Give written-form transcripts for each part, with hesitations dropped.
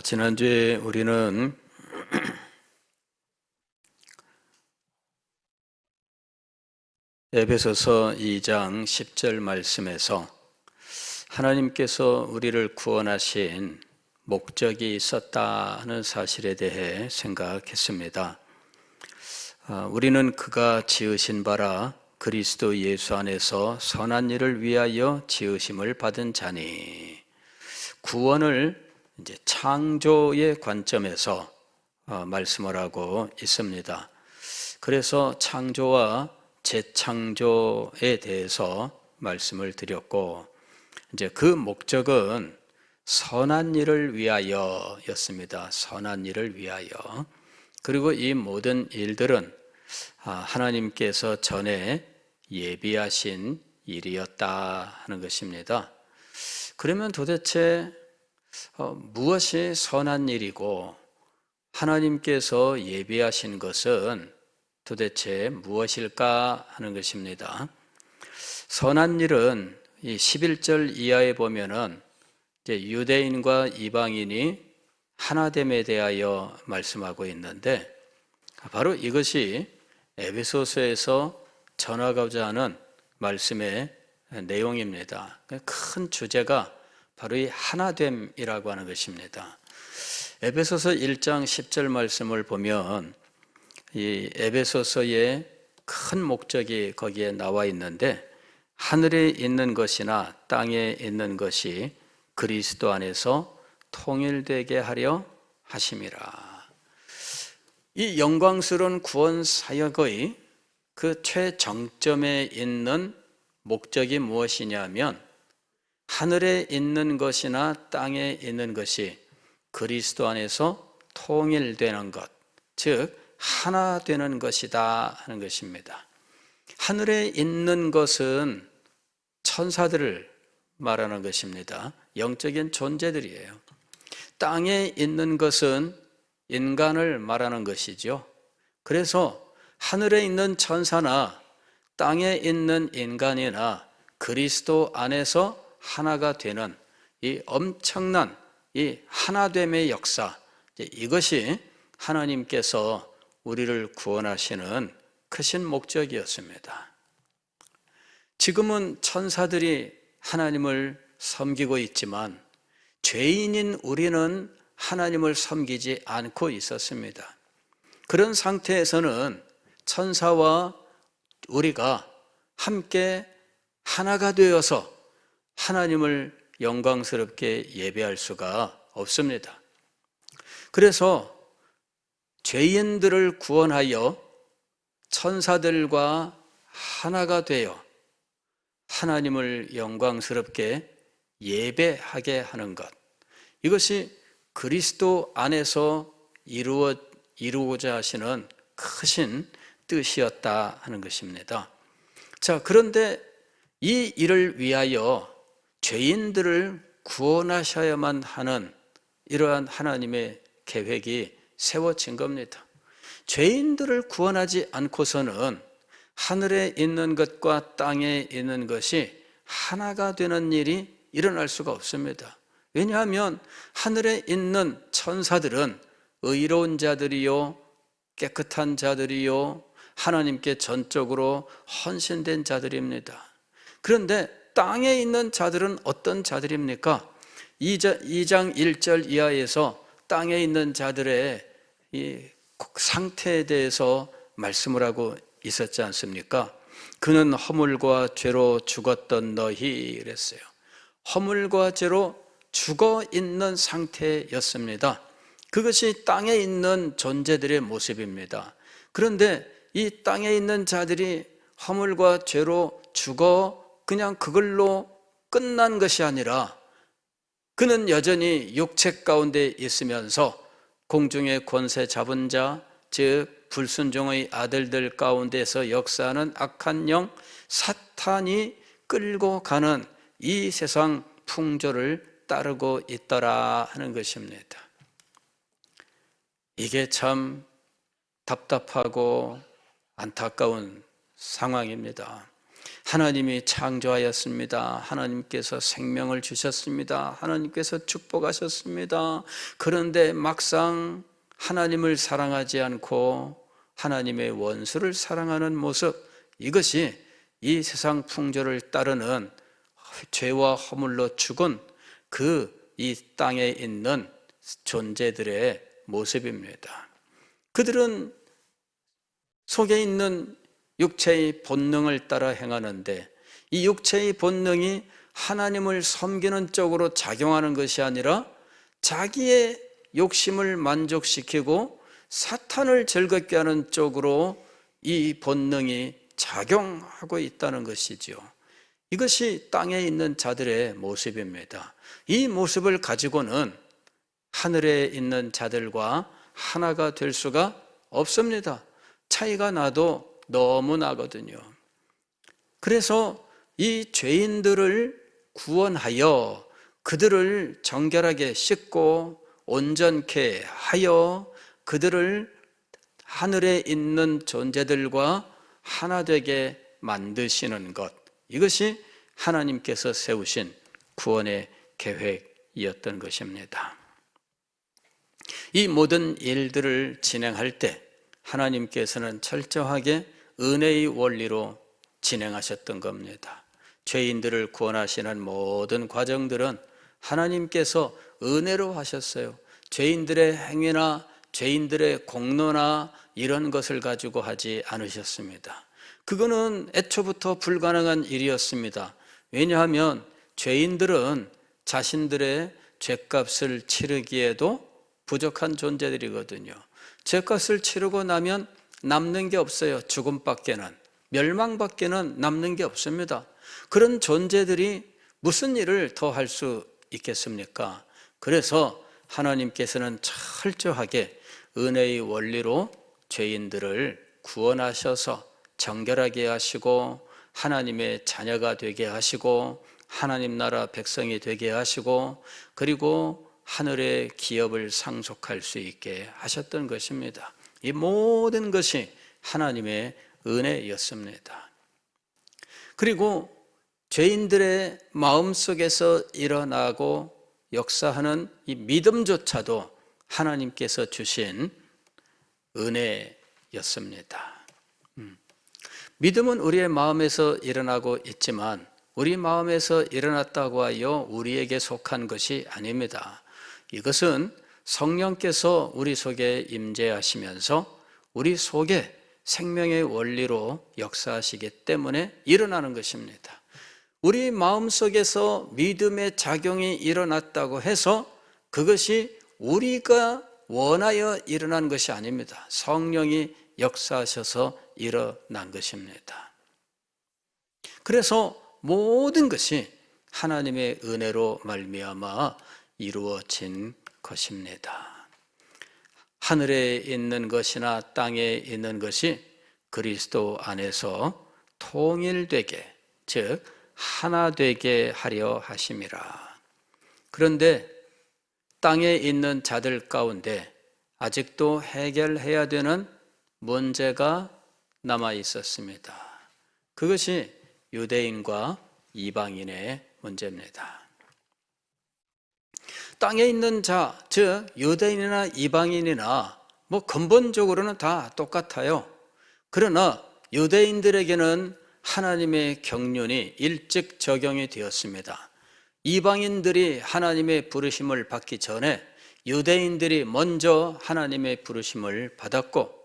지난주에 우리는 에베소서 2장 10절 말씀에서 하나님께서 우리를 구원하신 목적이 있었다는 사실에 대해 생각했습니다. 우리는 그가 지으신 바라 그리스도 예수 안에서 선한 일을 위하여 지으심을 받은 자니, 구원을 이제 창조의 관점에서 말씀을 하고 있습니다. 그래서 창조와 재창조에 대해서 말씀을 드렸고, 이제 그 목적은 선한 일을 위하여였습니다. 선한 일을 위하여. 그리고 이 모든 일들은 하나님께서 전에 예비하신 일이었다 하는 것입니다. 그러면 도대체 무엇이 선한 일이고 하나님께서 예비하신 것은 도대체 무엇일까 하는 것입니다. 선한 일은 이 11절 이하에 보면은 이제 유대인과 이방인이 하나됨에 대하여 말씀하고 있는데, 바로 이것이 에베소서에서 전하고자 하는 말씀의 내용입니다. 큰 주제가 바로 이 하나됨이라고 하는 것입니다. 에베소서 1장 10절 말씀을 보면 이 에베소서의 큰 목적이 거기에 나와 있는데, 하늘에 있는 것이나 땅에 있는 것이 그리스도 안에서 통일되게 하려 하심이라. 이 영광스러운 구원 사역의 그 최정점에 있는 목적이 무엇이냐면, 하늘에 있는 것이나 땅에 있는 것이 그리스도 안에서 통일되는 것, 즉 하나 되는 것이다 하는 것입니다. 하늘에 있는 것은 천사들을 말하는 것입니다. 영적인 존재들이에요. 땅에 있는 것은 인간을 말하는 것이죠. 그래서 하늘에 있는 천사나 땅에 있는 인간이나 그리스도 안에서 하나가 되는 이 엄청난 이 하나됨의 역사, 이것이 하나님께서 우리를 구원하시는 크신 목적이었습니다. 지금은 천사들이 하나님을 섬기고 있지만 죄인인 우리는 하나님을 섬기지 않고 있었습니다. 그런 상태에서는 천사와 우리가 함께 하나가 되어서 하나님을 영광스럽게 예배할 수가 없습니다. 그래서 죄인들을 구원하여 천사들과 하나가 되어 하나님을 영광스럽게 예배하게 하는 것, 이것이 그리스도 안에서 이루고자 하시는 크신 뜻이었다 하는 것입니다. 자, 그런데 이 일을 위하여 죄인들을 구원하셔야만 하는 이러한 하나님의 계획이 세워진 겁니다. 죄인들을 구원하지 않고서는 하늘에 있는 것과 땅에 있는 것이 하나가 되는 일이 일어날 수가 없습니다. 왜냐하면 하늘에 있는 천사들은 의로운 자들이요, 깨끗한 자들이요, 하나님께 전적으로 헌신된 자들입니다. 그런데 땅에 있는 자들은 어떤 자들입니까? 2장 1절 이하에서 땅에 있는 자들의 이 상태에 대해서 말씀을 하고 있었지 않습니까? 그는 허물과 죄로 죽었던 너희 그랬어요. 허물과 죄로 죽어 있는 상태였습니다. 그것이 땅에 있는 존재들의 모습입니다. 그런데 이 땅에 있는 자들이 허물과 죄로 죽어 그냥 그걸로 끝난 것이 아니라, 그는 여전히 육체 가운데 있으면서 공중의 권세 잡은 자, 즉 불순종의 아들들 가운데서 역사하는 악한 영 사탄이 끌고 가는 이 세상 풍조를 따르고 있더라 하는 것입니다. 이게 참 답답하고 안타까운 상황입니다. 하나님이 창조하였습니다. 하나님께서 생명을 주셨습니다. 하나님께서 축복하셨습니다. 그런데 막상 하나님을 사랑하지 않고 하나님의 원수를 사랑하는 모습, 이것이 이 세상 풍조를 따르는 죄와 허물로 죽은 그 이 땅에 있는 존재들의 모습입니다. 그들은 속에 있는 육체의 본능을 따라 행하는데, 이 육체의 본능이 하나님을 섬기는 쪽으로 작용하는 것이 아니라 자기의 욕심을 만족시키고 사탄을 즐겁게 하는 쪽으로 이 본능이 작용하고 있다는 것이지요. 이것이 땅에 있는 자들의 모습입니다. 이 모습을 가지고는 하늘에 있는 자들과 하나가 될 수가 없습니다. 차이가 나도 너무 나거든요. 그래서 이 죄인들을 구원하여 그들을 정결하게 씻고 온전케 하여 그들을 하늘에 있는 존재들과 하나 되게 만드시는 것, 이것이 하나님께서 세우신 구원의 계획이었던 것입니다. 이 모든 일들을 진행할 때 하나님께서는 철저하게 은혜의 원리로 진행하셨던 겁니다. 죄인들을 구원하시는 모든 과정들은 하나님께서 은혜로 하셨어요. 죄인들의 행위나 죄인들의 공로나 이런 것을 가지고 하지 않으셨습니다. 그거는 애초부터 불가능한 일이었습니다. 왜냐하면 죄인들은 자신들의 죄값을 치르기에도 부족한 존재들이거든요. 죄값을 치르고 나면 남는 게 없어요. 죽음밖에는, 멸망밖에는 남는 게 없습니다. 그런 존재들이 무슨 일을 더 할 수 있겠습니까? 그래서 하나님께서는 철저하게 은혜의 원리로 죄인들을 구원하셔서 정결하게 하시고 하나님의 자녀가 되게 하시고 하나님 나라 백성이 되게 하시고 그리고 하늘의 기업을 상속할 수 있게 하셨던 것입니다. 이 모든 것이 하나님의 은혜였습니다. 그리고 죄인들의 마음속에서 일어나고 역사하는 이 믿음조차도 하나님께서 주신 은혜였습니다. 믿음은 우리의 마음에서 일어나고 있지만 우리 마음에서 일어났다고 하여 우리에게 속한 것이 아닙니다. 이것은 성령께서 우리 속에 임재하시면서 우리 속에 생명의 원리로 역사하시기 때문에 일어나는 것입니다. 우리 마음속에서 믿음의 작용이 일어났다고 해서 그것이 우리가 원하여 일어난 것이 아닙니다. 성령이 역사하셔서 일어난 것입니다. 그래서 모든 것이 하나님의 은혜로 말미암아 이루어진 것입니다. 하늘에 있는 것이나 땅에 있는 것이 그리스도 안에서 통일되게, 즉 하나 되게 하려 하심이라. 그런데 땅에 있는 자들 가운데 아직도 해결해야 되는 문제가 남아 있었습니다. 그것이 유대인과 이방인의 문제입니다. 땅에 있는 자, 즉 유대인이나 이방인이나 근본적으로는 다 똑같아요. 그러나 유대인들에게는 하나님의 경륜이 일찍 적용이 되었습니다. 이방인들이 하나님의 부르심을 받기 전에 유대인들이 먼저 하나님의 부르심을 받았고,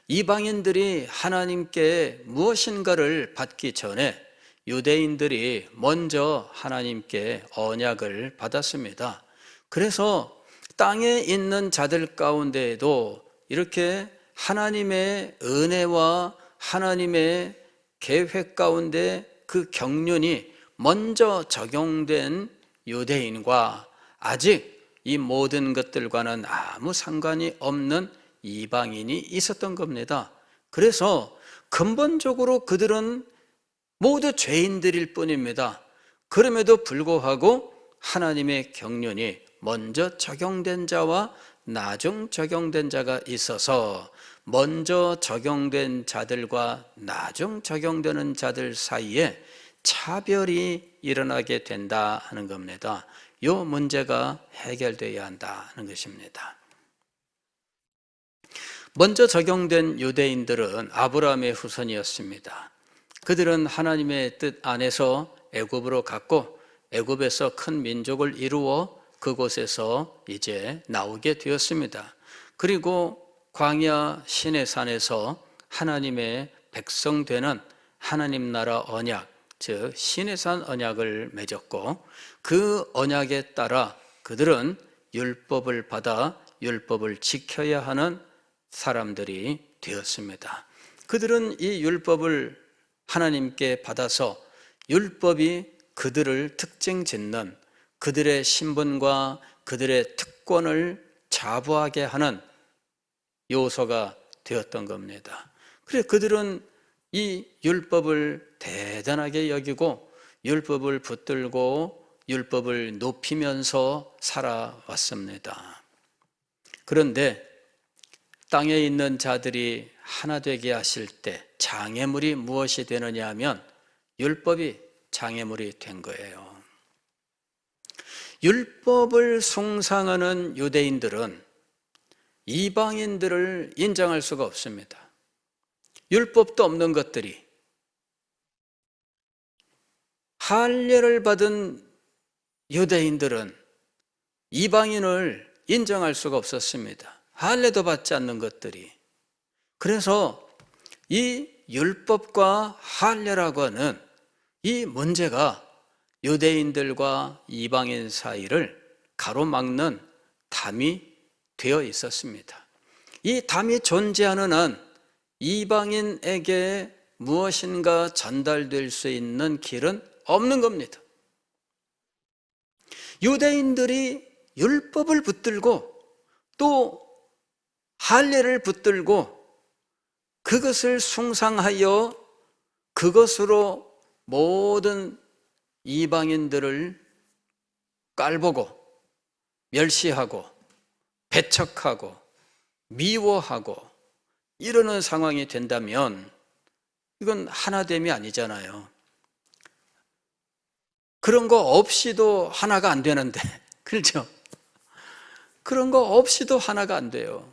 이방인들이 하나님께 무엇인가를 받기 전에 유대인들이 먼저 하나님께 언약을 받았습니다. 그래서 땅에 있는 자들 가운데에도 이렇게 하나님의 은혜와 하나님의 계획 가운데 그 경륜이 먼저 적용된 유대인과 아직 이 모든 것들과는 아무 상관이 없는 이방인이 있었던 겁니다. 그래서 근본적으로 그들은 모두 죄인들일 뿐입니다. 그럼에도 불구하고 하나님의 경륜이 먼저 적용된 자와 나중 적용된 자가 있어서 먼저 적용된 자들과 나중 적용되는 자들 사이에 차별이 일어나게 된다 하는 겁니다. 이 문제가 해결되어야 한다는 것입니다. 먼저 적용된 유대인들은 아브라함의 후손이었습니다. 그들은 하나님의 뜻 안에서 애굽으로 갔고 애굽에서 큰 민족을 이루어 그곳에서 이제 나오게 되었습니다. 그리고 광야 시내산에서 하나님의 백성 되는 하나님 나라 언약, 즉 시내산 언약을 맺었고 그 언약에 따라 그들은 율법을 받아 율법을 지켜야 하는 사람들이 되었습니다. 그들은 이 율법을 하나님께 받아서 율법이 그들을 특징 짓는 그들의 신분과 그들의 특권을 자부하게 하는 요소가 되었던 겁니다. 그래서 그들은 이 율법을 대단하게 여기고 율법을 붙들고 율법을 높이면서 살아왔습니다. 그런데 땅에 있는 자들이 하나 되게 하실 때 장애물이 무엇이 되느냐 하면 율법이 장애물이 된 거예요. 율법을 숭상하는 유대인들은 이방인들을 인정할 수가 없습니다. 율법도 없는 것들이 할례를 받은 유대인들은 이방인을 인정할 수가 없었습니다. 할례도 받지 않는 것들이. 그래서 이 율법과 할례라고 하는 이 문제가 유대인들과 이방인 사이를 가로막는 담이 되어 있었습니다. 이 담이 존재하는 한 이방인에게 무엇인가 전달될 수 있는 길은 없는 겁니다. 유대인들이 율법을 붙들고 또 할례를 붙들고 그것을 숭상하여 그것으로 모든 이방인들을 깔보고 멸시하고 배척하고 미워하고 이러는 상황이 된다면 이건 하나됨이 아니잖아요. 그런 거 없이도 하나가 안 되는데, 그렇죠? 그런 거 없이도 하나가 안 돼요.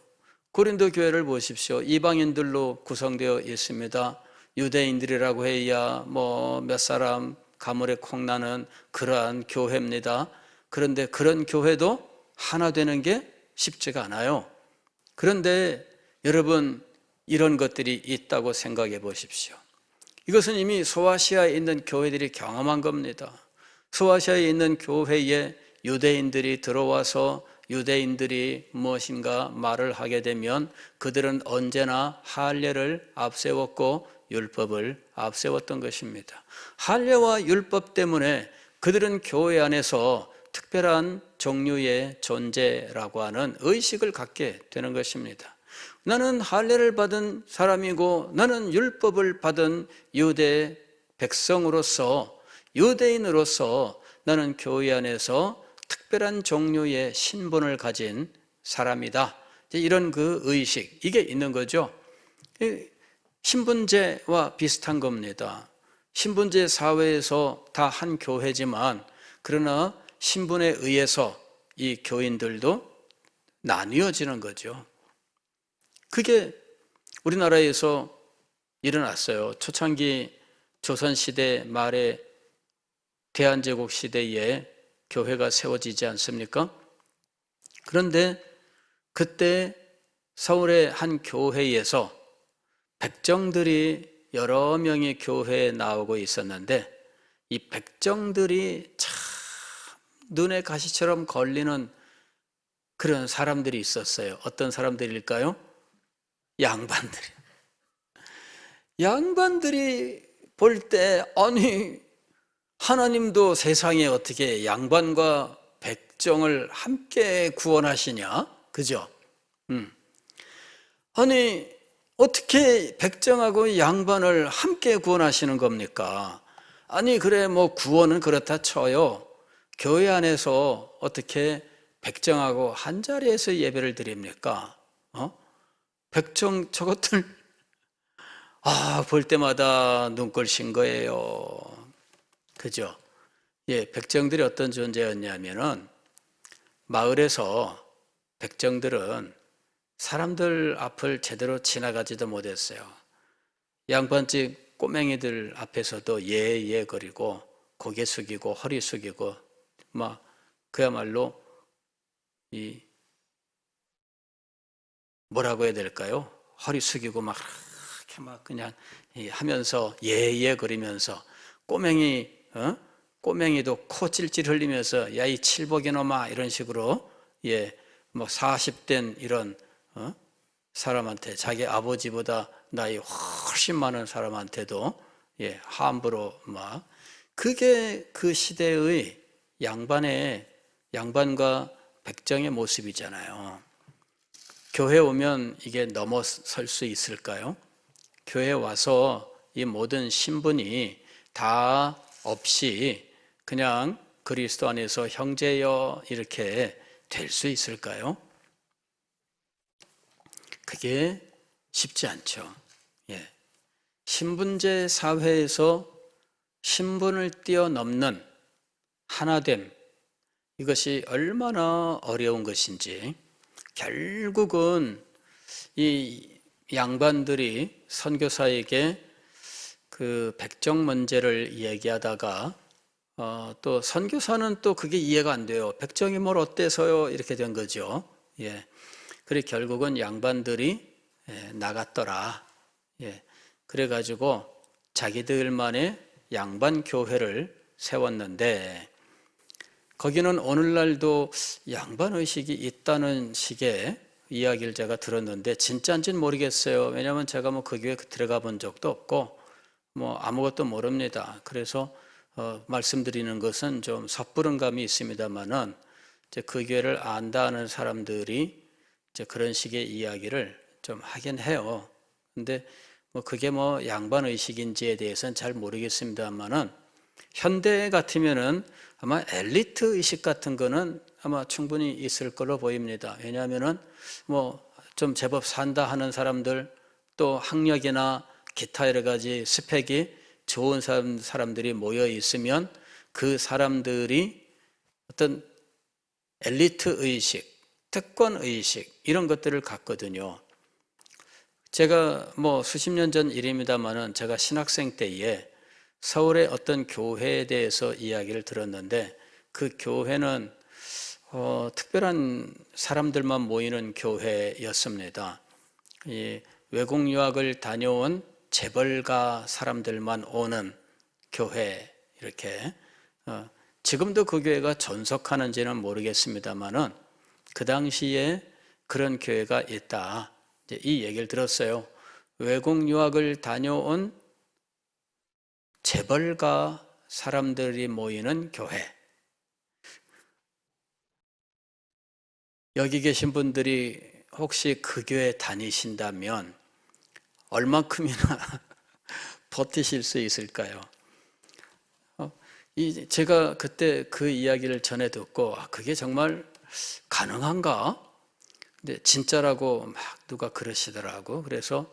고린도 교회를 보십시오. 이방인들로 구성되어 있습니다. 유대인들이라고 해야 뭐 몇 사람 가물에 콩나는 그러한 교회입니다. 그런데 그런 교회도 하나 되는 게 쉽지가 않아요. 그런데 여러분 이런 것들이 있다고 생각해 보십시오. 이것은 이미 소아시아에 있는 교회들이 경험한 겁니다. 소아시아에 있는 교회에 유대인들이 들어와서 유대인들이 무엇인가 말을 하게 되면 그들은 언제나 할례를 앞세웠고 율법을 앞세웠던 것입니다. 할례와 율법 때문에 그들은 교회 안에서 특별한 종류의 존재라고 하는 의식을 갖게 되는 것입니다. 나는 할례를 받은 사람이고 나는 율법을 받은 유대 백성으로서 유대인으로서 나는 교회 안에서 특별한 종류의 신분을 가진 사람이다. 이런 그 의식, 이게 있는 거죠. 신분제와 비슷한 겁니다. 신분제 사회에서 다 한 교회지만 그러나 신분에 의해서 이 교인들도 나뉘어지는 거죠. 그게 우리나라에서 일어났어요. 초창기 조선시대 말에 대한제국 시대에 교회가 세워지지 않습니까? 그런데 그때 서울의 한 교회에서 백정들이 여러 명이 교회에 나오고 있었는데 이 백정들이 참 눈에 가시처럼 걸리는 그런 사람들이 있었어요. 어떤 사람들일까요? 양반들. 양반들이 볼 때 아니 하나님도 세상에 어떻게 양반과 백정을 함께 구원하시냐? 그죠? 아니 어떻게 백정하고 양반을 함께 구원하시는 겁니까? 아니 그래 뭐 구원은 그렇다 쳐요. 교회 안에서 어떻게 백정하고 한 자리에서 예배를 드립니까? 백정 저것들 볼 때마다 눈꼴 신 거예요. 그죠? 예, 백정들이 어떤 존재였냐면은 마을에서 백정들은 사람들 앞을 제대로 지나가지도 못했어요. 양반집 꼬맹이들 앞에서도 예예 거리고 고개 숙이고 허리 숙이고 막 그야말로 이 뭐라고 해야 될까요? 허리 숙이고 막 이렇게 막 그냥 하면서 예예 거리면서 꼬맹이도 코 찔찔 흘리면서 야 이 칠복이놈아 이런 식으로 뭐 40된 이런 사람한테 자기 아버지보다 나이 훨씬 많은 사람한테도 함부로 막 그게 그 시대의 양반과 백정의 모습이잖아요. 교회 오면 이게 넘어설 수 있을까요? 교회 와서 이 모든 신분이 다 없이 그냥 그리스도 안에서 형제여 이렇게 될 수 있을까요? 그게 쉽지 않죠. 신분제 사회에서 신분을 뛰어넘는 하나됨, 이것이 얼마나 어려운 것인지 결국은 이 양반들이 선교사에게 그 백정 문제를 얘기하다가 또 선교사는 또 그게 이해가 안 돼요. 백정이 뭘 어때서요? 이렇게 된 거죠. 그래 결국은 양반들이 나갔더라. 그래가지고 자기들만의 양반 교회를 세웠는데 거기는 오늘날도 양반 의식이 있다는 식의 이야기를 제가 들었는데 진짜인지는 모르겠어요. 왜냐하면 제가 뭐 그 교회 들어가 본 적도 없고 뭐 아무것도 모릅니다. 그래서 말씀드리는 것은 좀 섣부른 감이 있습니다만은 이제 그 교회를 안다는 사람들이 이제 그런 식의 이야기를 좀 하긴 해요. 근데 뭐 그게 뭐 양반 의식인지에 대해서는 잘 모르겠습니다만은 현대 같으면은 아마 엘리트 의식 같은 거는 아마 충분히 있을 걸로 보입니다. 왜냐하면은 뭐 좀 제법 산다 하는 사람들 또 학력이나 기타 여러 가지 스펙이 좋은 사람들이 모여 있으면 그 사람들이 어떤 엘리트 의식, 특권 의식 이런 것들을 갖거든요. 제가 뭐 수십 년 전 일입니다만은 제가 신학생 때에 서울의 어떤 교회에 대해서 이야기를 들었는데 그 교회는 특별한 사람들만 모이는 교회였습니다. 이 외국 유학을 다녀온 재벌가 사람들만 오는 교회 이렇게 지금도 그 교회가 존속하는지는 모르겠습니다만은 그 당시에 그런 교회가 있다. 이제 이 얘기를 들었어요. 외국 유학을 다녀온 재벌가 사람들이 모이는 교회. 여기 계신 분들이 혹시 그 교회 다니신다면 얼마큼이나 버티실 수 있을까요? 제가 그때 그 이야기를 전해 듣고 그게 정말 가능한가? 근데 진짜라고 막 누가 그러시더라고. 그래서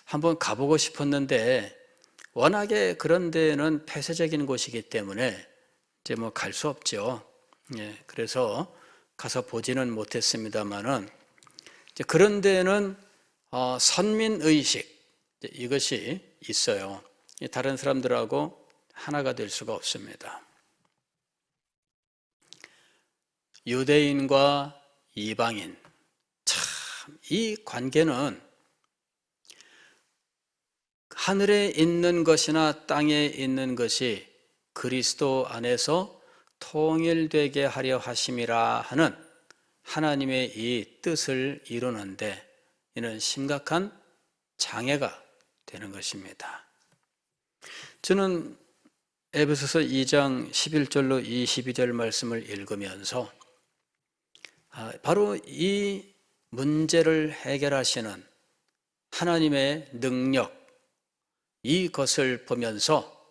한번 가보고 싶었는데 워낙에 그런 데는 폐쇄적인 곳이기 때문에 이제 뭐 갈 수 없죠. 그래서 가서 보지는 못했습니다만은 그런 데는 선민 의식 이것이 있어요. 다른 사람들하고 하나가 될 수가 없습니다. 유대인과 이방인 참 이 관계는 하늘에 있는 것이나 땅에 있는 것이 그리스도 안에서 통일되게 하려 하심이라 하는 하나님의 이 뜻을 이루는데 이는 심각한 장애가 되는 것입니다. 저는 에베소서 2장 11절로 22절 말씀을 읽으면서 바로 이 문제를 해결하시는 하나님의 능력 이것을 보면서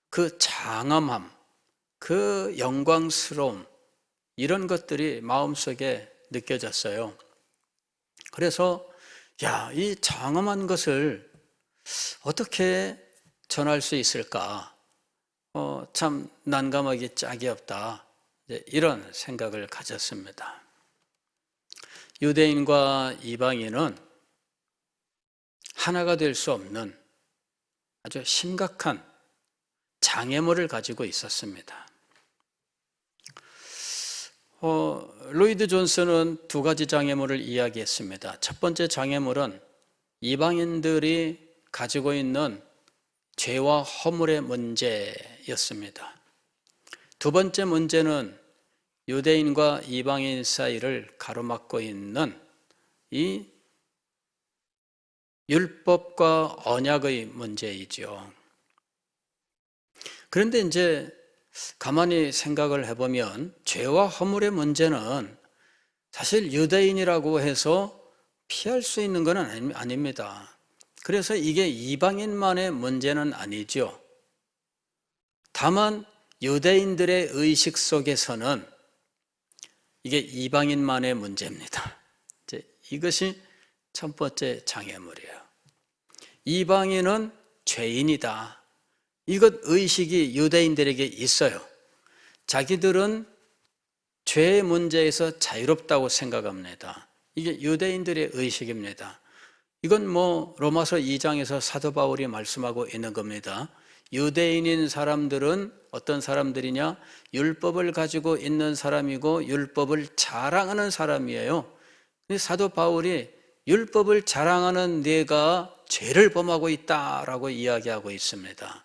그 장엄함, 그 영광스러움 이런 것들이 마음속에 느껴졌어요. 그래서 야, 이 장엄한 것을 어떻게 전할 수 있을까? 참 난감하기 짝이 없다. 이런 생각을 가졌습니다. 유대인과 이방인은 하나가 될 수 없는 아주 심각한 장애물을 가지고 있었습니다. 로이드 존슨은 두 가지 장애물을 이야기했습니다. 첫 번째 장애물은 이방인들이 가지고 있는 죄와 허물의 문제였습니다. 두 번째 문제는 유대인과 이방인 사이를 가로막고 있는 이 율법과 언약의 문제이죠. 그런데 이제 가만히 생각을 해보면 죄와 허물의 문제는 사실 유대인이라고 해서 피할 수 있는 건 아닙니다. 그래서 이게 이방인만의 문제는 아니죠. 다만 유대인들의 의식 속에서는 이게 이방인만의 문제입니다. 이것이 첫 번째 장애물이에요. 이방인은 죄인이다. 이것 의식이 유대인들에게 있어요. 자기들은 죄의 문제에서 자유롭다고 생각합니다. 이게 유대인들의 의식입니다. 이건 로마서 2장에서 사도 바울이 말씀하고 있는 겁니다. 유대인인 사람들은 어떤 사람들이냐? 율법을 가지고 있는 사람이고 율법을 자랑하는 사람이에요. 사도 바울이 율법을 자랑하는 네가 죄를 범하고 있다라고 이야기하고 있습니다.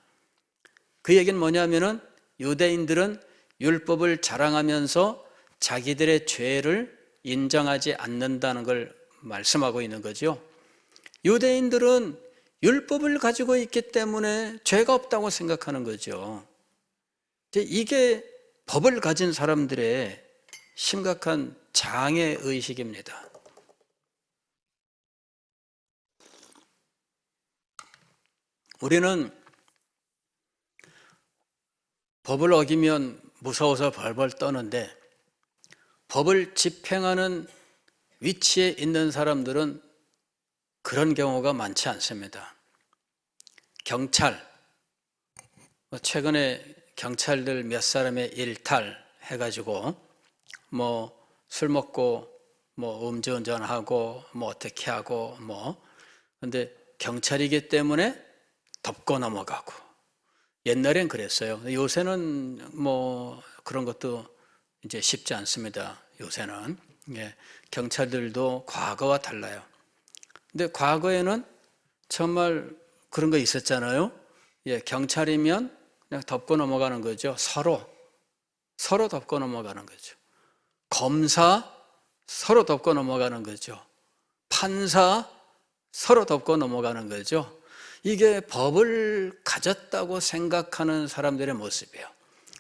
그 얘기는 뭐냐면은 유대인들은 율법을 자랑하면서 자기들의 죄를 인정하지 않는다는 걸 말씀하고 있는 거죠. 유대인들은 율법을 가지고 있기 때문에 죄가 없다고 생각하는 거죠. 이게 법을 가진 사람들의 심각한 장애 의식입니다. 우리는 법을 어기면 무서워서 벌벌 떠는데 법을 집행하는 위치에 있는 사람들은 그런 경우가 많지 않습니다. 경찰, 최근에 경찰들 몇 사람의 일탈해가지고 술 먹고 음주운전하고 어떻게 하고 근데 경찰이기 때문에 덮고 넘어가고 옛날엔 그랬어요. 요새는 그런 것도 이제 쉽지 않습니다. 요새는 경찰들도 과거와 달라요. 근데 과거에는 정말 그런 거 있었잖아요. 경찰이면 그냥 덮고 넘어가는 거죠. 서로 덮고 넘어가는 거죠. 검사 서로 덮고 넘어가는 거죠. 판사 서로 덮고 넘어가는 거죠. 이게 법을 가졌다고 생각하는 사람들의 모습이에요.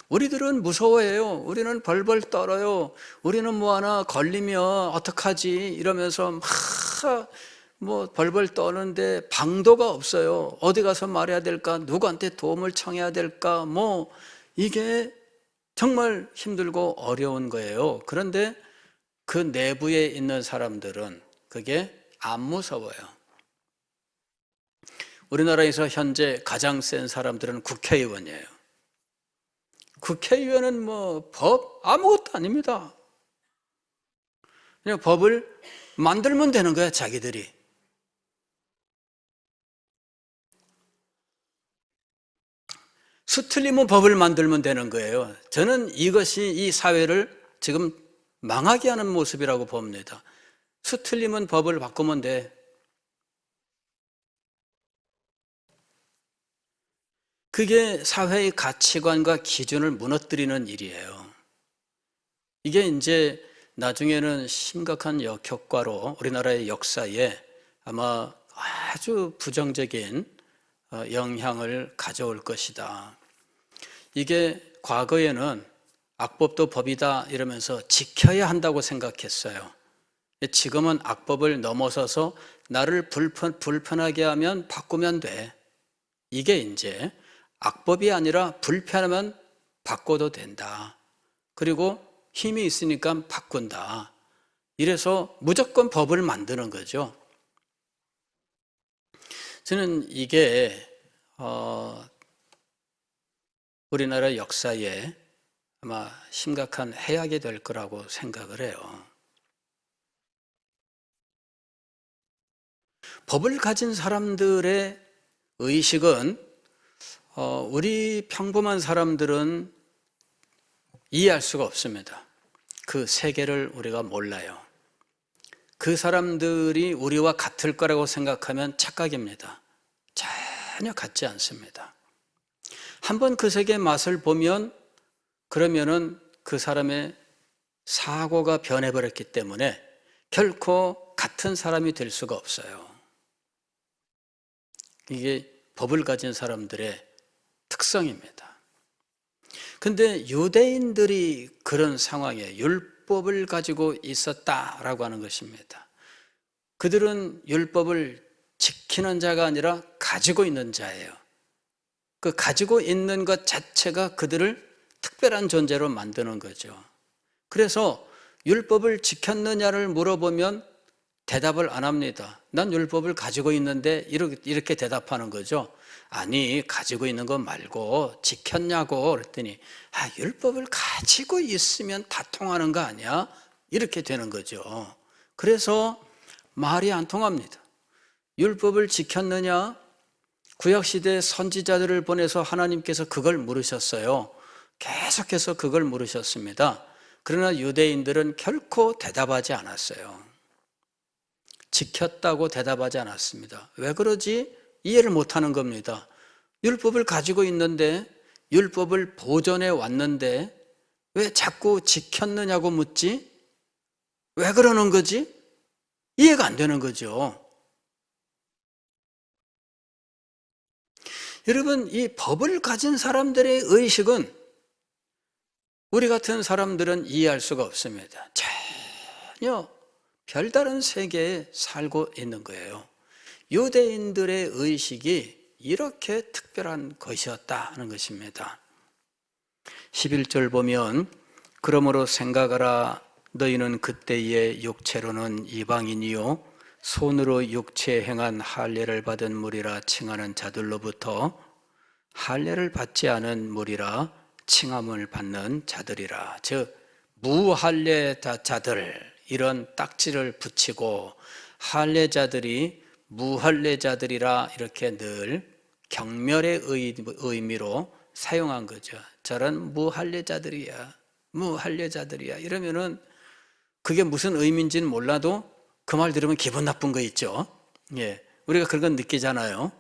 우리들은 무서워해요. 우리는 벌벌 떨어요. 우리는 하나 걸리면 어떡하지 이러면서 벌벌 떠는데 방도가 없어요. 어디 가서 말해야 될까? 누구한테 도움을 청해야 될까? 이게 정말 힘들고 어려운 거예요. 그런데 그 내부에 있는 사람들은 그게 안 무서워요. 우리나라에서 현재 가장 센 사람들은 국회의원이에요. 국회의원은 법 아무것도 아닙니다. 그냥 법을 만들면 되는 거야, 자기들이. 수틀리면 법을 만들면 되는 거예요. 저는 이것이 이 사회를 지금 망하게 하는 모습이라고 봅니다. 수틀리면 법을 바꾸면 돼. 그게 사회의 가치관과 기준을 무너뜨리는 일이에요. 이게 이제 나중에는 심각한 역효과로 우리나라의 역사에 아마 아주 부정적인 영향을 가져올 것이다. 이게 과거에는 악법도 법이다 이러면서 지켜야 한다고 생각했어요. 지금은 악법을 넘어서서 나를 불편하게 하면 바꾸면 돼. 이게 이제 악법이 아니라 불편하면 바꿔도 된다. 그리고 힘이 있으니까 바꾼다. 이래서 무조건 법을 만드는 거죠. 저는 이게 우리나라 역사에 아마 심각한 해악이 될 거라고 생각을 해요. 법을 가진 사람들의 의식은 우리 평범한 사람들은 이해할 수가 없습니다. 그 세계를 우리가 몰라요. 그 사람들이 우리와 같을 거라고 생각하면 착각입니다. 전혀 같지 않습니다. 한번 그 세계의 맛을 보면 그러면은 그 사람의 사고가 변해버렸기 때문에 결코 같은 사람이 될 수가 없어요. 이게 법을 가진 사람들의 특성입니다. 근데 유대인들이 그런 상황에 율법을 가지고 있었다라고 하는 것입니다. 그들은 율법을 지키는 자가 아니라 가지고 있는 자예요. 그 가지고 있는 것 자체가 그들을 특별한 존재로 만드는 거죠. 그래서 율법을 지켰느냐를 물어보면 대답을 안 합니다. 난 율법을 가지고 있는데 이렇게 대답하는 거죠. 아니, 가지고 있는 거 말고 지켰냐고 그랬더니 율법을 가지고 있으면 다 통하는 거 아니야? 이렇게 되는 거죠. 그래서 말이 안 통합니다. 율법을 지켰느냐? 구약시대 선지자들을 보내서 하나님께서 그걸 물으셨어요. 계속해서 그걸 물으셨습니다. 그러나 유대인들은 결코 대답하지 않았어요. 지켰다고 대답하지 않았습니다. 왜 그러지? 이해를 못하는 겁니다. 율법을 가지고 있는데, 율법을 보존해 왔는데 왜 자꾸 지켰느냐고 묻지? 왜 그러는 거지? 이해가 안 되는 거죠. 여러분, 이 법을 가진 사람들의 의식은 우리 같은 사람들은 이해할 수가 없습니다. 전혀 별다른 세계에 살고 있는 거예요. 유대인들의 의식이 이렇게 특별한 것이었다는 것입니다. 11절 보면 그러므로 생각하라. 너희는 그때의 육체로는 이방인이요 손으로 육체에 행한 할례를 받은 무리라 칭하는 자들로부터 할례를 받지 않은 무리라 칭함을 받는 자들이라. 즉 무할례자들, 이런 딱지를 붙이고 할례자들이 무할례자들이라 이렇게 늘 경멸의 의미로 사용한 거죠. 저런 무할례자들이야, 무할례자들이야 이러면은 그게 무슨 의미인지는 몰라도 그 말 들으면 기분 나쁜 거 있죠. 예, 우리가 그런 건 느끼잖아요.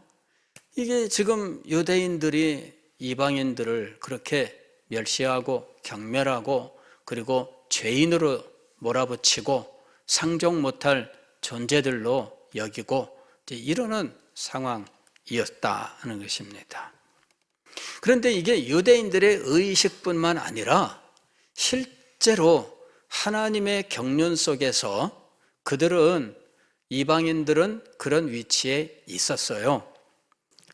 이게 지금 유대인들이 이방인들을 그렇게 멸시하고 경멸하고 그리고 죄인으로 몰아붙이고 상종 못할 존재들로 여기고 이러는 상황이었다는 것입니다. 그런데 이게 유대인들의 의식뿐만 아니라 실제로 하나님의 경륜 속에서 그들은, 이방인들은 그런 위치에 있었어요.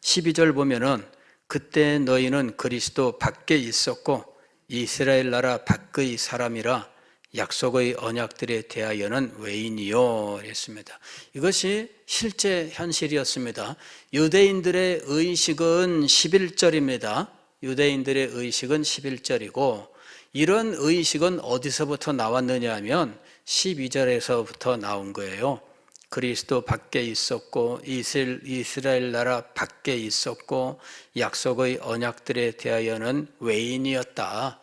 12절 보면은 그때 너희는 그리스도 밖에 있었고 이스라엘 나라 밖의 사람이라 약속의 언약들에 대하여는 외인이요 했습니다. 이것이 실제 현실이었습니다. 유대인들의 의식은 11절입니다. 유대인들의 의식은 11절이고 이런 의식은 어디서부터 나왔느냐 하면 12절에서부터 나온 거예요. 그리스도 밖에 있었고 이스라엘 나라 밖에 있었고 약속의 언약들에 대하여는 외인이었다.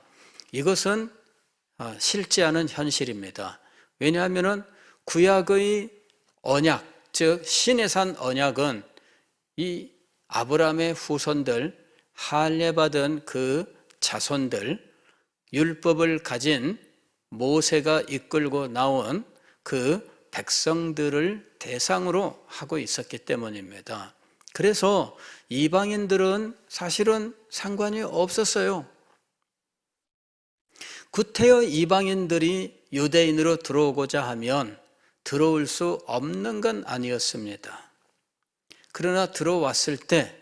이것은 실제하는 현실입니다. 왜냐하면 구약의 언약, 즉 신의 산 언약은 이 아브라함의 후손들, 할례받은 그 자손들, 율법을 가진 모세가 이끌고 나온 그 백성들을 대상으로 하고 있었기 때문입니다. 그래서 이방인들은 사실은 상관이 없었어요. 구태여 이방인들이 유대인으로 들어오고자 하면 들어올 수 없는 건 아니었습니다. 그러나 들어왔을 때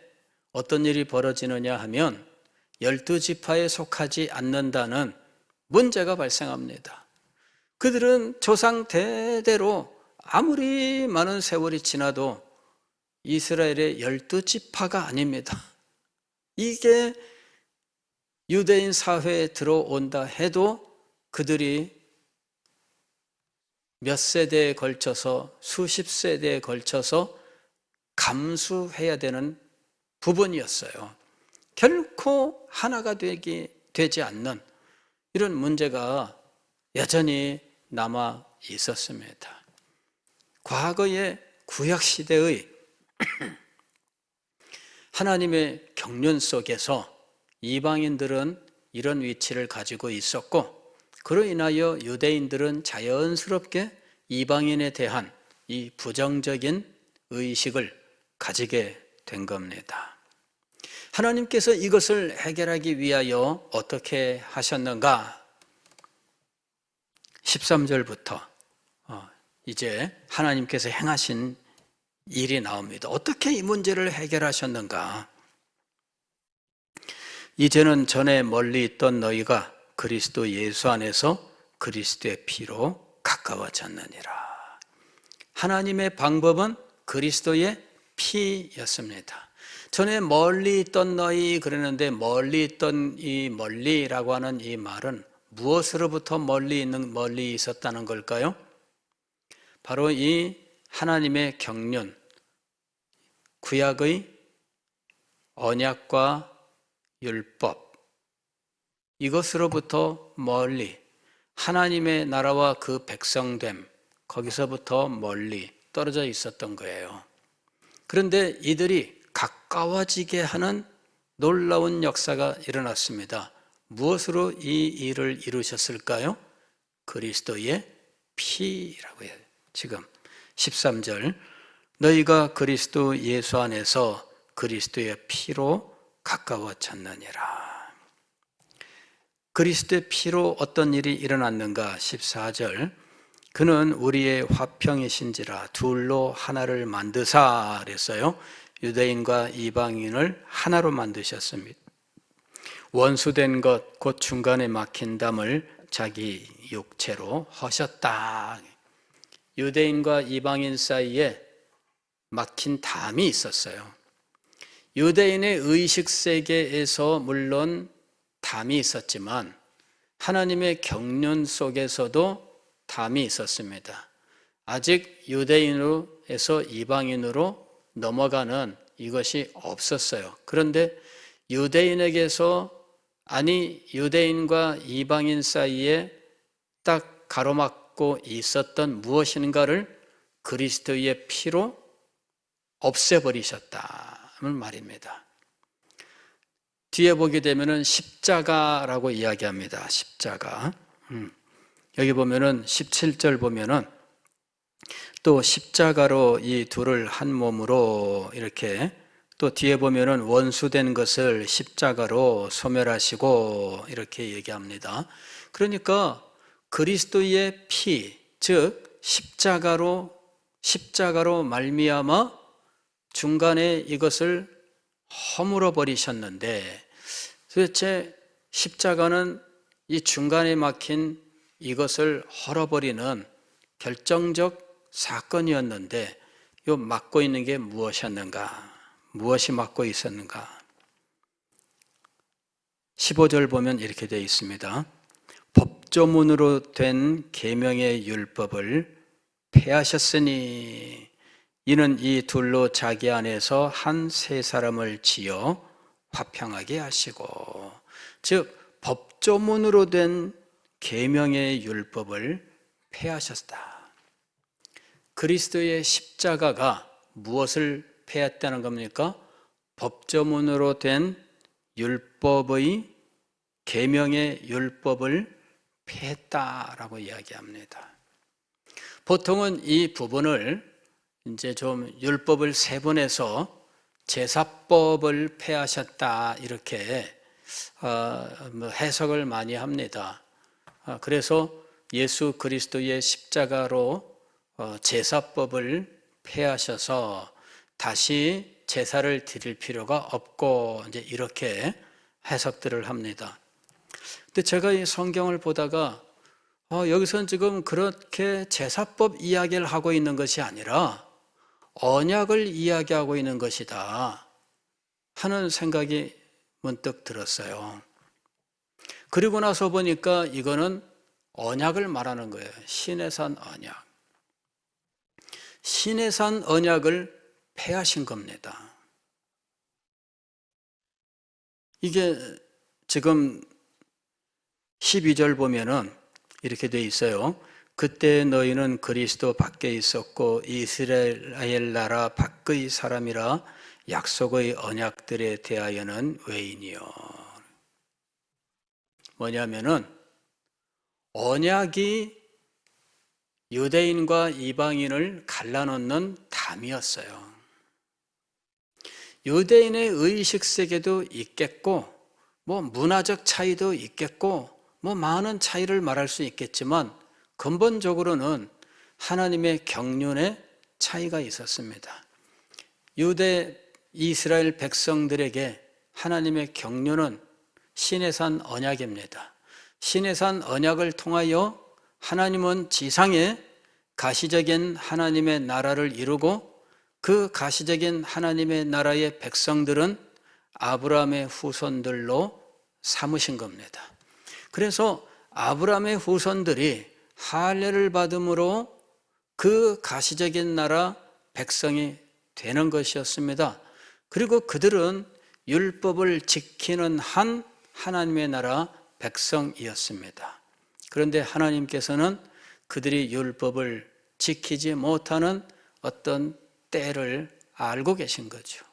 어떤 일이 벌어지느냐 하면 12지파에 속하지 않는다는 문제가 발생합니다. 그들은 조상 대대로 아무리 많은 세월이 지나도 이스라엘의 12지파가 아닙니다. 이게 유대인 사회에 들어온다 해도 그들이 몇 세대에 걸쳐서 수십 세대에 걸쳐서 감수해야 되는 부분이었어요. 결코 하나가 되지 않는 이런 문제가 여전히 남아 있었습니다. 과거의 구약시대의 하나님의 경륜 속에서 이방인들은 이런 위치를 가지고 있었고, 그로 인하여 유대인들은 자연스럽게 이방인에 대한 이 부정적인 의식을 가지게 된 겁니다. 하나님께서 이것을 해결하기 위하여 어떻게 하셨는가? 13절부터 이제 하나님께서 행하신 일이 나옵니다. 어떻게 이 문제를 해결하셨는가? 이제는 전에 멀리 있던 너희가 그리스도 예수 안에서 그리스도의 피로 가까워졌느니라. 하나님의 방법은 그리스도의 피였습니다. 전에 멀리 있던 너희 그러는데, 멀리 있던 이 멀리라고 하는 이 말은 무엇으로부터 멀리 있었다는 걸까요? 바로 이 하나님의 경륜, 구약의 언약과 율법, 이것으로부터 멀리, 하나님의 나라와 그 백성됨, 거기서부터 멀리 떨어져 있었던 거예요. 그런데 이들이 가까워지게 하는 놀라운 역사가 일어났습니다. 무엇으로 이 일을 이루셨을까요? 그리스도의 피라고 해요. 지금 13절, 너희가 그리스도 예수 안에서 그리스도의 피로 가까워졌느니라. 그리스도의 피로 어떤 일이 일어났는가? 14절, 그는 우리의 화평이신지라 둘로 하나를 만드사 그랬어요. 유대인과 이방인을 하나로 만드셨습니다. 원수된 것 곧 중간에 막힌 담을 자기 육체로 허셨다. 유대인과 이방인 사이에 막힌 담이 있었어요. 유대인의 의식 세계에서 물론 담이 있었지만 하나님의 경륜 속에서도 담이 있었습니다. 아직 유대인으로에서 이방인으로 넘어가는 이것이 없었어요. 그런데 유대인에게서, 유대인과 이방인 사이에 딱 가로막고 있었던 무엇인가를 그리스도의 피로 없애버리셨다는 말입니다. 뒤에 보게 되면은 십자가라고 이야기합니다. 십자가. 여기 보면은 17절 보면은 또 십자가로 이 둘을 한 몸으로, 이렇게 또 뒤에 보면은 원수된 것을 십자가로 소멸하시고 이렇게 얘기합니다. 그러니까 그리스도의 피, 즉 십자가로 말미암아 중간에 이것을 허물어 버리셨는데, 도대체 십자가는 이 중간에 막힌 이것을 헐어버리는 결정적 사건이었는데, 이 막고 있는 게 무엇이었는가? 무엇이 막고 있었는가? 15절 보면 이렇게 되어 있습니다. 법조문으로 된 계명의 율법을 폐하셨으니 이는 이 둘로 자기 안에서 한 세 사람을 지어 화평하게 하시고, 즉 법조문으로 된 계명의 율법을 폐하셨다. 그리스도의 십자가가 무엇을 폐했다는 겁니까? 법조문으로 된 율법의, 계명의 율법을 폐했다라고 이야기합니다. 보통은 이 부분을 이제 좀 율법을 세분해서 제사법을 폐하셨다 이렇게 해석을 많이 합니다. 그래서 예수 그리스도의 십자가로 제사법을 폐하셔서 다시 제사를 드릴 필요가 없고 이제 이렇게 해석들을 합니다. 근데 제가 이 성경을 보다가 여기서는 지금 그렇게 제사법 이야기를 하고 있는 것이 아니라 언약을 이야기하고 있는 것이다 하는 생각이 문득 들었어요. 그리고 나서 보니까 이거는 언약을 말하는 거예요. 시내산 언약. 시내산 언약을 폐하신 겁니다. 이게 지금 12절 보면은 이렇게 돼 있어요. 그때 너희는 그리스도 밖에 있었고 이스라엘 나라 밖의 사람이라 약속의 언약들에 대하여는 외인이요. 뭐냐면은 언약이 유대인과 이방인을 갈라놓는 담이었어요. 유대인의 의식 세계도 있겠고 문화적 차이도 있겠고 많은 차이를 말할 수 있겠지만 근본적으로는 하나님의 경륜의 차이가 있었습니다. 유대 이스라엘 백성들에게 하나님의 경륜은 시내산 언약입니다. 시내산 언약을 통하여 하나님은 지상에 가시적인 하나님의 나라를 이루고 그 가시적인 하나님의 나라의 백성들은 아브라함의 후손들로 삼으신 겁니다. 그래서 아브라함의 후손들이 할례를 받음으로 그 가시적인 나라 백성이 되는 것이었습니다. 그리고 그들은 율법을 지키는 한 하나님의 나라 백성이었습니다. 그런데 하나님께서는 그들이 율법을 지키지 못하는 어떤 때를 알고 계신 거죠.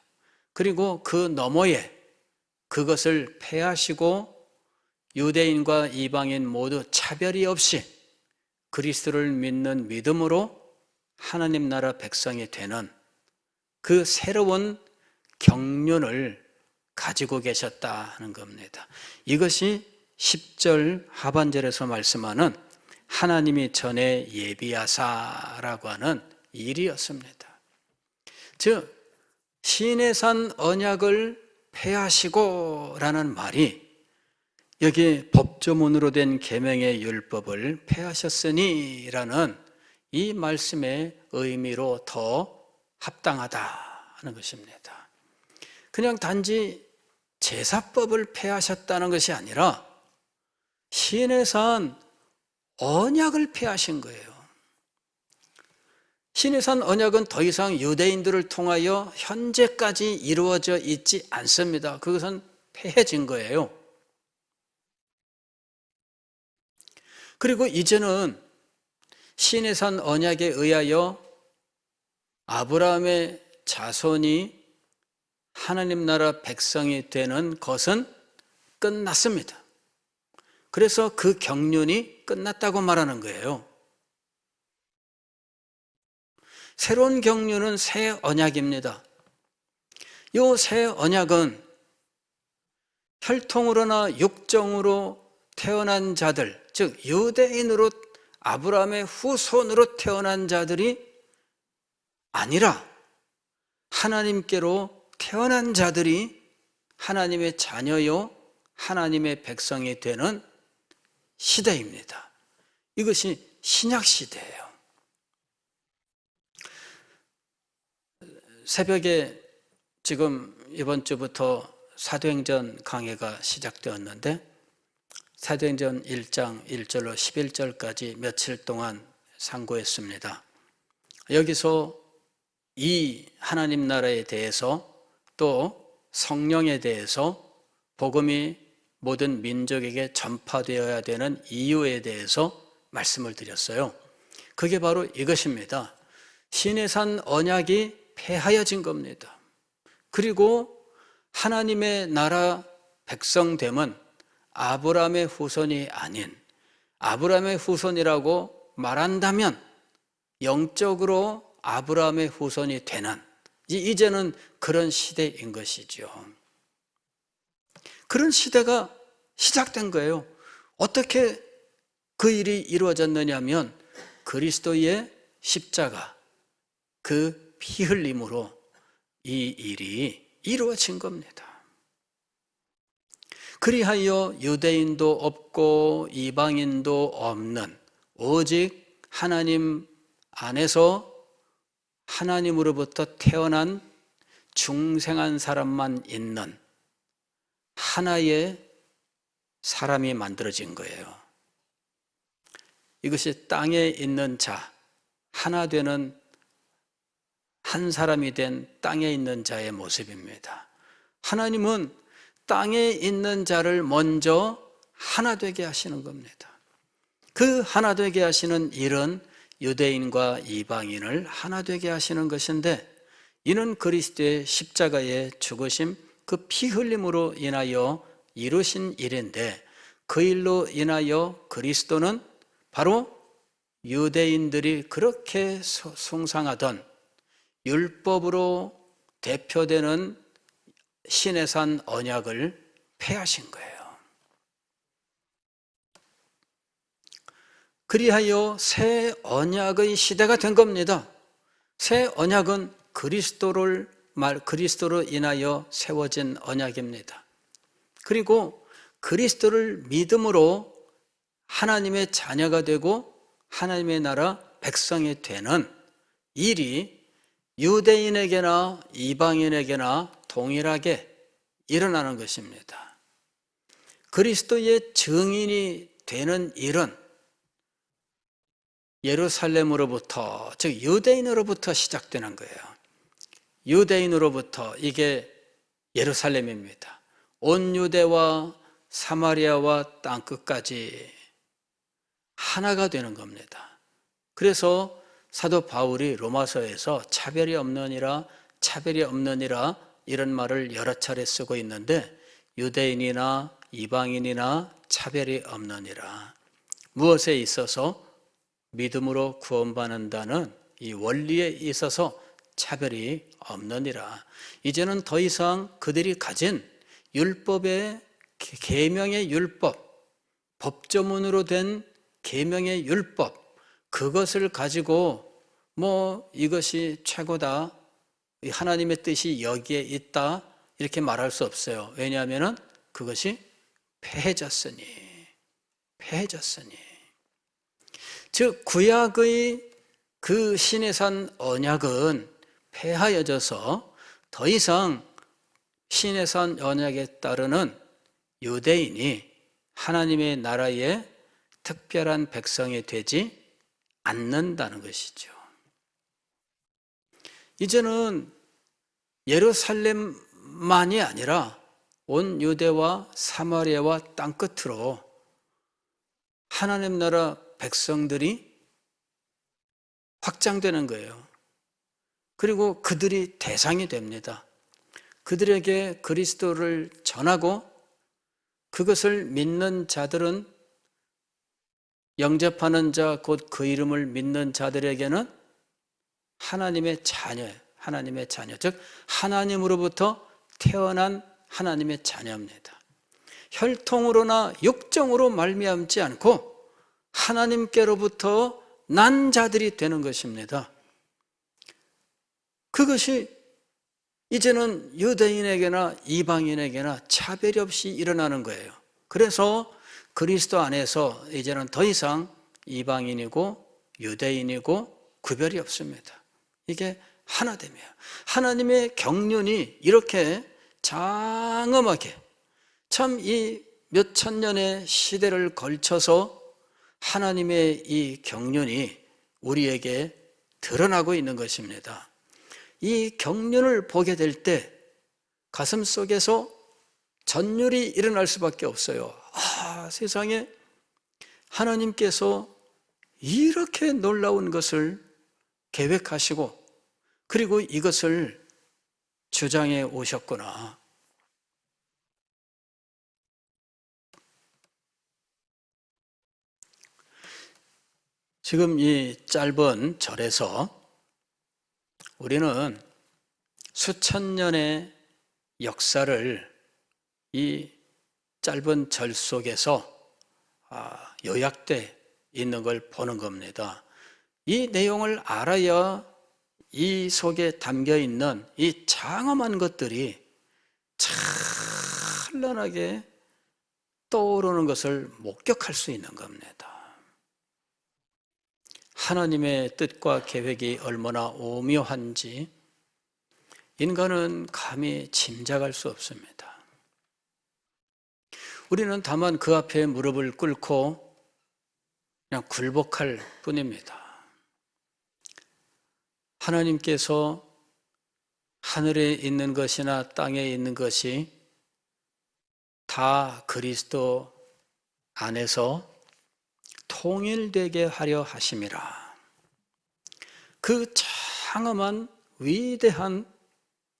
그리고 그 너머에 그것을 폐하시고 유대인과 이방인 모두 차별이 없이 그리스도를 믿는 믿음으로 하나님 나라 백성이 되는 그 새로운 경륜을 가지고 계셨다는 겁니다. 이것이 10절 하반절에서 말씀하는 하나님이 전에 예비하사라고 하는 일이었습니다. 즉 시내산 언약을 폐하시고 라는 말이 여기 법조문으로 된 계명의 율법을 폐하셨으니 라는 이 말씀의 의미로 더 합당하다는 것입니다. 그냥 단지 제사법을 폐하셨다는 것이 아니라 시내산 언약을 폐하신 거예요. 시내산 언약은 더 이상 유대인들을 통하여 현재까지 이루어져 있지 않습니다. 그것은 폐해진 거예요. 그리고 이제는 시내산 언약에 의하여 아브라함의 자손이 하나님 나라 백성이 되는 것은 끝났습니다. 그래서 그 경륜이 끝났다고 말하는 거예요. 새로운 경륜은 새 언약입니다. 이 새 언약은 혈통으로나 육정으로 태어난 자들, 즉 유대인으로 아브라함의 후손으로 태어난 자들이 아니라 하나님께로 태어난 자들이 하나님의 자녀요 하나님의 백성이 되는 시대입니다. 이것이 신약 시대예요. 새벽에 지금 이번 주부터 사도행전 강해가 시작되었는데 사도행전 1장 1절로 11절까지 며칠 동안 상고했습니다. 여기서 이 하나님 나라에 대해서 또 성령에 대해서 복음이 모든 민족에게 전파되어야 되는 이유에 대해서 말씀을 드렸어요. 그게 바로 이것입니다. 시내산 언약이 폐하여진 겁니다. 그리고 하나님의 나라 백성됨은 아브라함의 후손이 아닌 아브라함의 후손이라고 말한다면 영적으로 아브라함의 후손이 되는 이제는 그런 시대인 것이죠. 그런 시대가 시작된 거예요. 어떻게 그 일이 이루어졌느냐 하면 그리스도의 십자가, 그 피 흘림으로 이 일이 이루어진 겁니다. 그리하여 유대인도 없고 이방인도 없는 오직 하나님 안에서 하나님으로부터 태어난 중생한 사람만 있는 하나의 사람이 만들어진 거예요. 이것이 땅에 있는 자, 하나 되는 한 사람이 된 땅에 있는 자의 모습입니다. 하나님은 땅에 있는 자를 먼저 하나 되게 하시는 겁니다. 그 하나 되게 하시는 일은 유대인과 이방인을 하나 되게 하시는 것인데, 이는 그리스도의 십자가의 죽으심, 그 피 흘림으로 인하여 이루신 일인데, 그 일로 인하여 그리스도는 바로 유대인들이 그렇게 숭상하던 율법으로 대표되는 신의 산 언약을 폐하신 거예요. 그리하여 새 언약의 시대가 된 겁니다. 새 언약은 그리스도로 인하여 세워진 언약입니다. 그리고 그리스도를 믿음으로 하나님의 자녀가 되고 하나님의 나라 백성이 되는 일이 유대인에게나 이방인에게나 동일하게 일어나는 것입니다. 그리스도의 증인이 되는 일은 예루살렘으로부터, 즉 유대인으로부터 시작되는 거예요. 유대인으로부터, 이게 예루살렘입니다. 온 유대와 사마리아와 땅끝까지 하나가 되는 겁니다. 그래서 사도 바울이 로마서에서 차별이 없느니라 이런 말을 여러 차례 쓰고 있는데, 유대인이나 이방인이나 차별이 없느니라. 무엇에 있어서? 믿음으로 구원받는다는 이 원리에 있어서 차별이 없느니라. 이제는 더 이상 그들이 가진 율법의 계명의 율법, 법조문으로 된 계명의 율법, 그것을 가지고 이것이 최고다, 하나님의 뜻이 여기에 있다, 이렇게 말할 수 없어요. 왜냐하면 그것이 폐해졌으니. 즉 구약의 그 신의 산 언약은 폐하여져서 더 이상 신의 산 언약에 따르는 유대인이 하나님의 나라의 특별한 백성이 되지 않는다는 것이죠. 이제는 예루살렘만이 아니라 온 유대와 사마리아와 땅끝으로 하나님 나라 백성들이 확장되는 거예요. 그리고 그들이 대상이 됩니다. 그들에게 그리스도를 전하고 그것을 믿는 자들은, 영접하는 자, 곧 그 이름을 믿는 자들에게는 하나님의 자녀, 즉 하나님으로부터 태어난 하나님의 자녀입니다. 혈통으로나 육정으로 말미암지 않고 하나님께로부터 난 자들이 되는 것입니다. 그것이 이제는 유대인에게나 이방인에게나 차별이 없이 일어나는 거예요. 그래서 그리스도 안에서 이제는 더 이상 이방인이고 유대인이고 구별이 없습니다. 이게 하나됨이에요. 하나님의 경륜이 이렇게 장엄하게, 참 이 몇천 년의 시대를 걸쳐서 하나님의 이 경륜이 우리에게 드러나고 있는 것입니다. 이 경륜을 보게 될 때 가슴 속에서 전율이 일어날 수밖에 없어요. 세상에 하나님께서 이렇게 놀라운 것을 계획하시고 그리고 이것을 주장해 오셨구나. 지금 이 짧은 절에서 우리는 수천 년의 역사를 이 짧은 절 속에서 요약돼 있는 걸 보는 겁니다. 이 내용을 알아야 이 속에 담겨 있는 이 장엄한 것들이 찬란하게 떠오르는 것을 목격할 수 있는 겁니다. 하나님의 뜻과 계획이 얼마나 오묘한지 인간은 감히 짐작할 수 없습니다. 우리는 다만 그 앞에 무릎을 꿇고 그냥 굴복할 뿐입니다. 하나님께서 하늘에 있는 것이나 땅에 있는 것이 다 그리스도 안에서 통일되게 하려 하심이라. 그 장엄한 위대한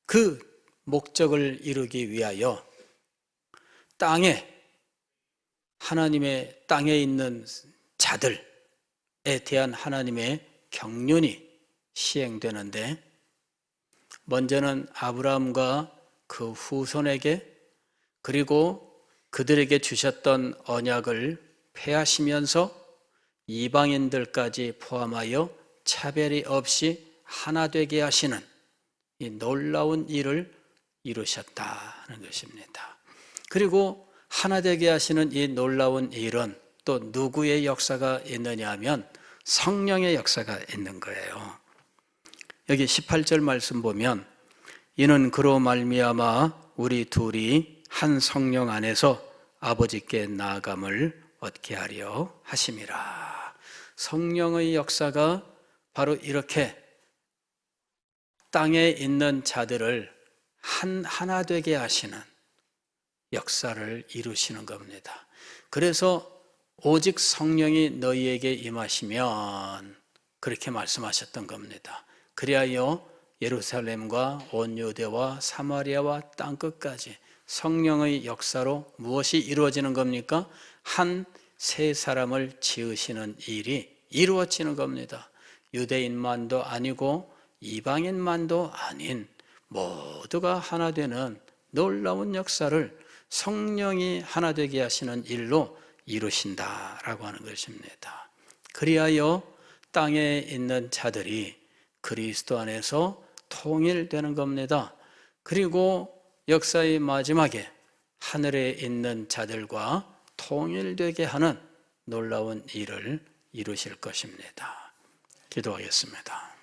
그 목적을 이루기 위하여 하나님의 땅에 있는 자들에 대한 하나님의 경륜이 시행되는데, 먼저는 아브라함과 그 후손에게, 그리고 그들에게 주셨던 언약을 폐하시면서 이방인들까지 포함하여 차별이 없이 하나 되게 하시는 이 놀라운 일을 이루셨다는 것입니다. 그리고 하나 되게 하시는 이 놀라운 일은 또 누구의 역사가 있느냐 하면 성령의 역사가 있는 거예요. 여기 18절 말씀 보면, 이는 그로 말미암아 우리 둘이 한 성령 안에서 아버지께 나아감을 얻게 하려 하심이라. 성령의 역사가 바로 이렇게 땅에 있는 자들을 하나 되게 하시는 역사를 이루시는 겁니다. 그래서 오직 성령이 너희에게 임하시면, 그렇게 말씀하셨던 겁니다. 그리하여 예루살렘과 온 유대와 사마리아와 땅끝까지 성령의 역사로 무엇이 이루어지는 겁니까? 한 세 사람을 지으시는 일이 이루어지는 겁니다. 유대인만도 아니고 이방인만도 아닌 모두가 하나 되는 놀라운 역사를 성령이 하나 되게 하시는 일로 이루신다라고 하는 것입니다. 그리하여 땅에 있는 자들이 그리스도 안에서 통일되는 겁니다. 그리고 역사의 마지막에 하늘에 있는 자들과 통일되게 하는 놀라운 일을 이루실 것입니다. 기도하겠습니다.